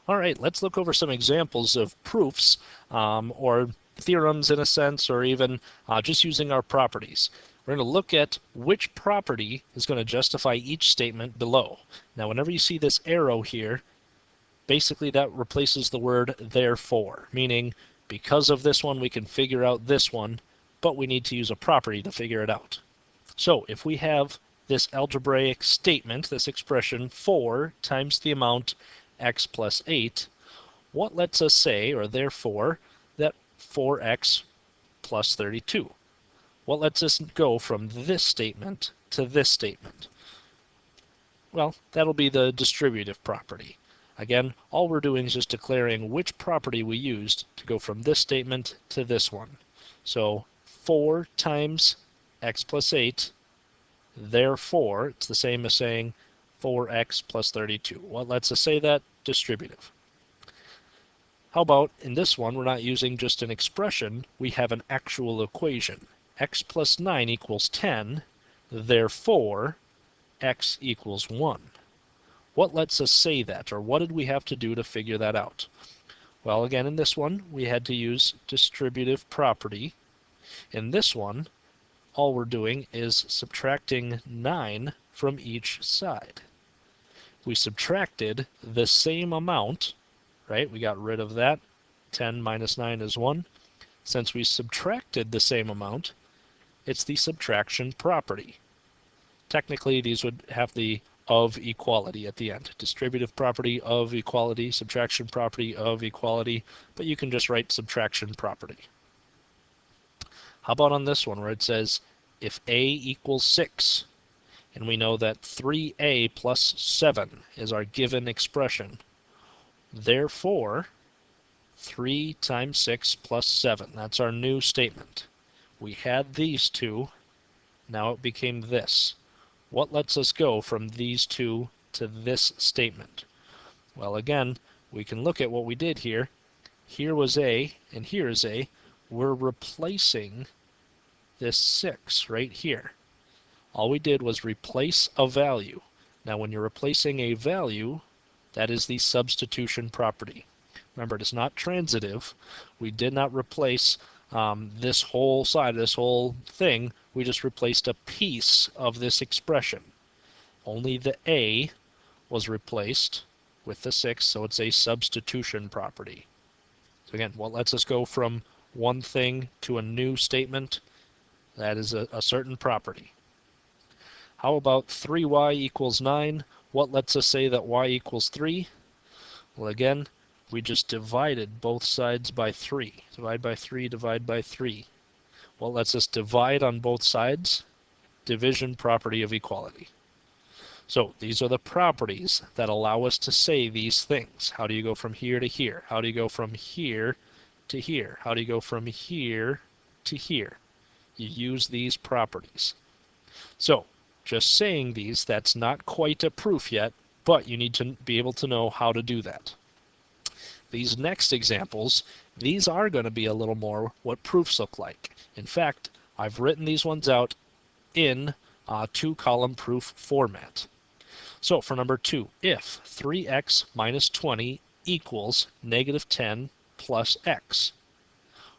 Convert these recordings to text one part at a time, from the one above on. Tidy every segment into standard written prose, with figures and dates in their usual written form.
All right, let's look over some examples of proofs or theorems in a sense, or even just using our properties. We're going to look at which property is going to justify each statement below. Now, whenever you see this arrow here, basically that replaces the word therefore, meaning because of this one we can figure out this one, but we need to use a property to figure it out. So if we have this algebraic statement, this expression 4 times the amount x plus 8, what lets us say, or therefore, that 4x plus 32? What lets us go from this statement to this statement? Well, that'll be the distributive property. Again, all we're doing is just declaring which property we used to go from this statement to this one. So 4 times x plus 8, therefore, it's the same as saying 4x plus 32. What lets us say that? Distributive. How about in this one, we're not using just an expression, we have an actual equation. X plus 9 equals 10, therefore x equals 1. What lets us say that, or what did we have to do to figure that out? Well, again, in this one, we had to use distributive property. In this one, all we're doing is subtracting 9 from each side. We subtracted the same amount, right? We got rid of that. 10 minus 9 is 1. Since we subtracted the same amount, it's the subtraction property. Technically, these would have the of equality at the end. Distributive property of equality, subtraction property of equality, but you can just write subtraction property. How about on this one where it says if a equals 6, and we know that 3a plus 7 is our given expression, therefore 3 times 6 plus 7, that's our new statement. We had these two, now it became this. What lets us go from these two to this statement? Well, again, we can look at what we did here. Here was a, and here is a. We're replacing this 6 right here. All we did was replace a value. Now, when you're replacing a value, that is the substitution property. Remember, it is not transitive. We did not replace this whole side, this whole thing. We just replaced a piece of this expression. Only the a was replaced with the 6, so it's a substitution property. So again, what lets us go from one thing to a new statement? That is a certain property. How about 3y equals 9? What lets us say that y equals 3? Well, again, we just divided both sides by 3. Divide by 3, divide by 3. What lets us divide on both sides? Division property of equality. So these are the properties that allow us to say these things. How do you go from here to here? How do you go from here to here? How do you go from here to here? You use these properties. So just saying these, that's not quite a proof yet, but you need to be able to know how to do that. These next examples, these are going to be a little more what proofs look like. In fact, I've written these ones out in two-column proof format. So for number 2, if 3x minus 20 equals negative 10 plus x,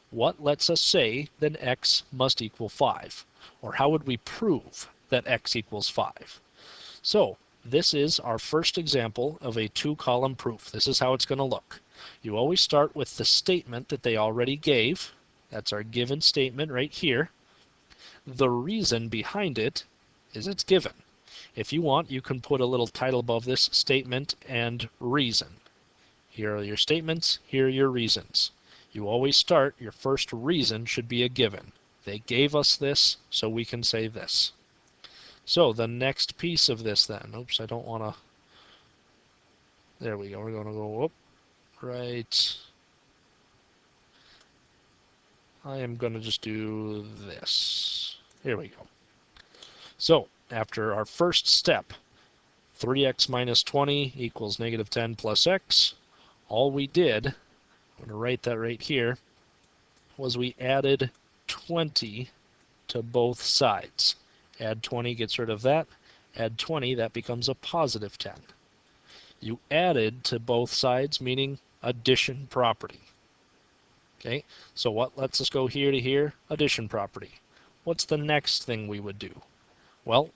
what lets us say that x must equal 5? Or how would we prove that x equals 5? So this is our first example of a two-column proof. This is how it's going to look. You always start with the statement that they already gave. That's our given statement right here. The reason behind it is it's given. If you want, you can put a little title above this, statement and reason. Here are your statements, here are your reasons. You always start, your first reason should be a given. They gave us this, so we can say this. So the next piece of this then, oops, I don't want to, there we go, we're going to go up, right. I am going to just do this. Here we go. So after our first step, 3x minus 20 equals negative 10 plus x, all we did, I'm going to write that right here, was we added 20 to both sides. Add 20 gets rid of that. Add 20, that becomes a positive 10. You added to both sides, meaning addition property. Okay, so what lets us go here to here? Addition property. What's the next thing we would do? Well,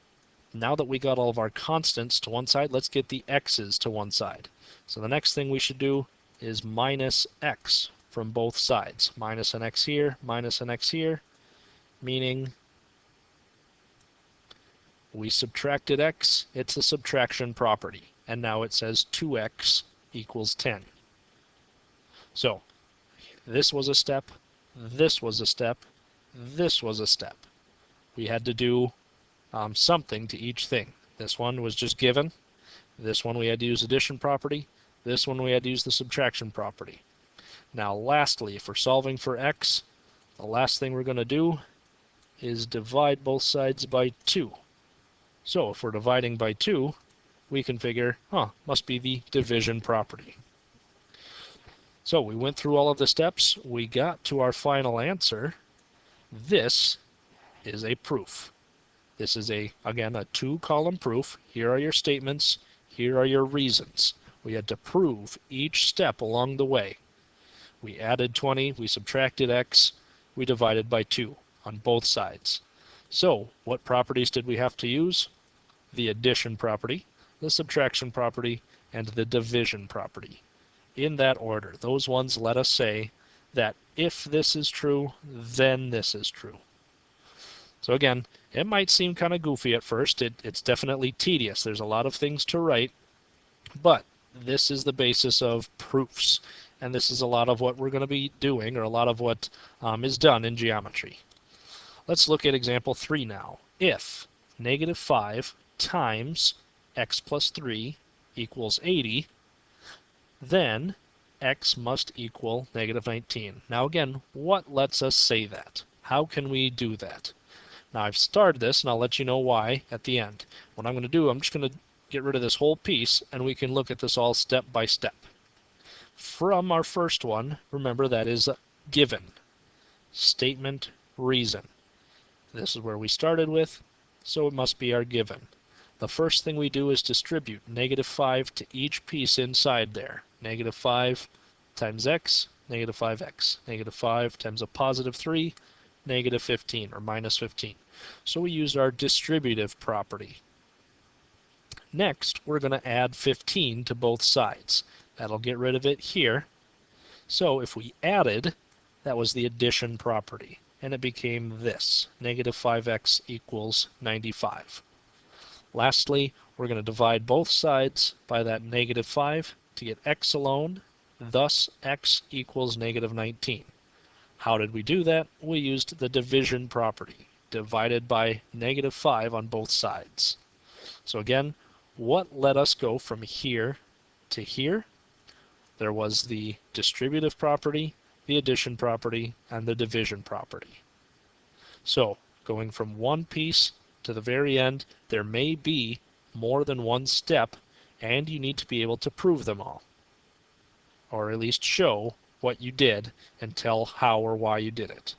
now that we got all of our constants to one side, let's get the x's to one side. So the next thing we should do is minus x from both sides. Minus an x here, minus an x here, meaning we subtracted x, it's a subtraction property. And now it says 2x equals 10. So this was a step, this was a step, this was a step. We had to do something to each thing. This one was just given. This one we had to use addition property. This one we had to use the subtraction property. Now lastly, if we're solving for x, the last thing we're going to do is divide both sides by 2. So if we're dividing by 2, we can figure, must be the division property. So we went through all of the steps. We got to our final answer. This is a proof. This is, again, a 2-column proof. Here are your statements. Here are your reasons. We had to prove each step along the way. We added 20. We subtracted x. We divided by 2 on both sides. So what properties did we have to use? The addition property, the subtraction property, and the division property. In that order, those ones let us say that if this is true, then this is true. So again, it might seem kind of goofy at first. It's definitely tedious. There's a lot of things to write, but this is the basis of proofs. And this is a lot of what we're going to be doing, or a lot of what is done in geometry. Let's look at example 3 now. If negative 5 times x plus 3 equals 80, then x must equal negative 19. Now again, what lets us say that? How can we do that? Now I've started this, and I'll let you know why at the end. What I'm going to do, I'm just going to get rid of this whole piece, and we can look at this all step by step. From our first one, remember that is given. Statement, reason. This is where we started with, so it must be our given. The first thing we do is distribute negative 5 to each piece inside there. Negative 5 times x, negative 5x. Negative 5 times a positive 3, negative 15, or minus 15. So we used our distributive property. Next, we're going to add 15 to both sides. That'll get rid of it here. So if we added, that was the addition property. And it became this. Negative 5x equals 95. Lastly, we're going to divide both sides by that negative 5 to get x alone. Thus, x equals negative 19. How did we do that? We used the division property, divided by negative 5 on both sides. So again, what let us go from here to here? There was the distributive property, the addition property, and the division property. So, going from one piece to the very end, there may be more than one step, and you need to be able to prove them all. Or at least show what you did and tell how or why you did it.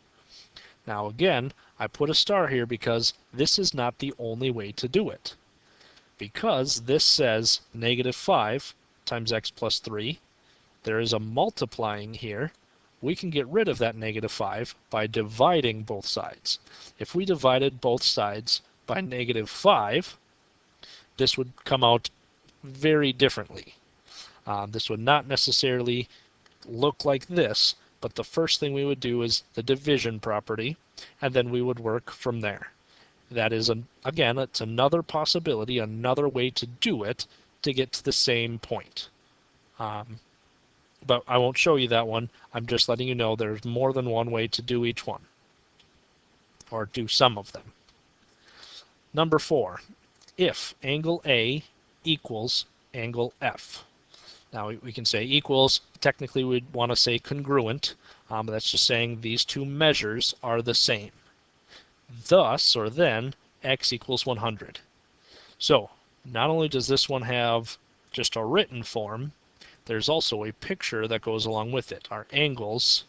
Now again, I put a star here because this is not the only way to do it. Because this says negative 5 times x plus 3, there is a multiplying here. We can get rid of that negative 5 by dividing both sides. If we divided both sides by negative 5, this would come out very differently. This would not necessarily look like this, but the first thing we would do is the division property, and then we would work from there. That is, again, it's another possibility, another way to do it to get to the same point. But I won't show you that one. I'm just letting you know there's more than one way to do each one, or do some of them. Number 4, if angle A equals angle F. Now we can say equals, technically we'd want to say congruent, but that's just saying these two measures are the same. Thus, or then, x equals 100. So, not only does this one have just a written form, there's also a picture that goes along with it. Our angles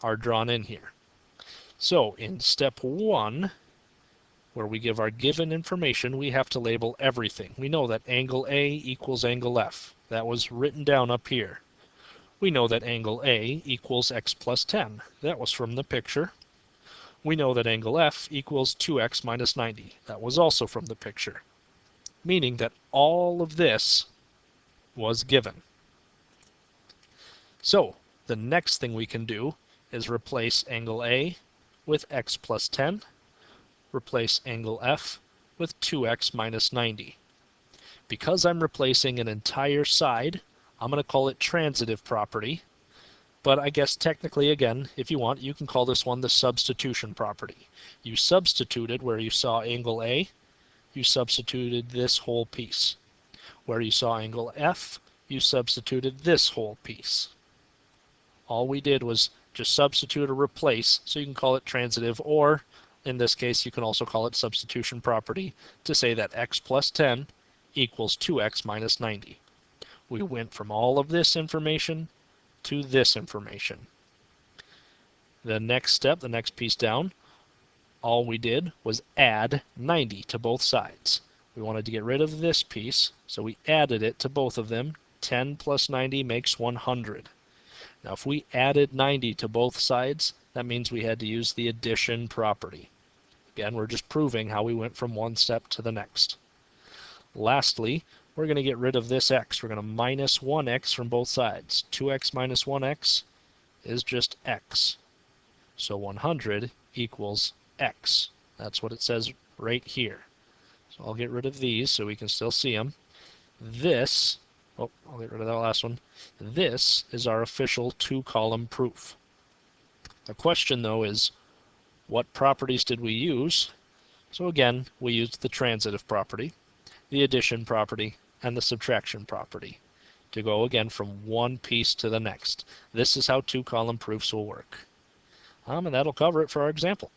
are drawn in here. So, in step 1, where we give our given information, we have to label everything. We know that angle A equals angle F. That was written down up here. We know that angle A equals x plus 10. That was from the picture. We know that angle F equals 2x minus 90. That was also from the picture. Meaning that all of this was given. So the next thing we can do is replace angle A with x plus 10. Replace angle F with 2x minus 90. Because I'm replacing an entire side, I'm going to call it transitive property. But I guess technically, again, if you want, you can call this one the substitution property. You substituted where you saw angle A, you substituted this whole piece. Where you saw angle F, you substituted this whole piece. All we did was just substitute or replace, so you can call it transitive, or in this case you can also call it substitution property to say that x plus 10 equals 2x minus 90. We went from all of this information to this information. The next step, the next piece down, all we did was add 90 to both sides. We wanted to get rid of this piece, so we added it to both of them. 10 plus 90 makes 100. Now if we added 90 to both sides, that means we had to use the addition property. Again, we're just proving how we went from one step to the next. Lastly, we're going to get rid of this x. We're going to minus 1x from both sides. 2x minus 1x is just x. So 100 equals x. That's what it says right here. So I'll get rid of these so we can still see them. This, oh, I'll get rid of that last one. This is our official two-column proof. The question, though, is what properties did we use? So again, we used the transitive property, the addition property, and the subtraction property to go again from one piece to the next. This is how two-column proofs will work. And that'll cover it for our example.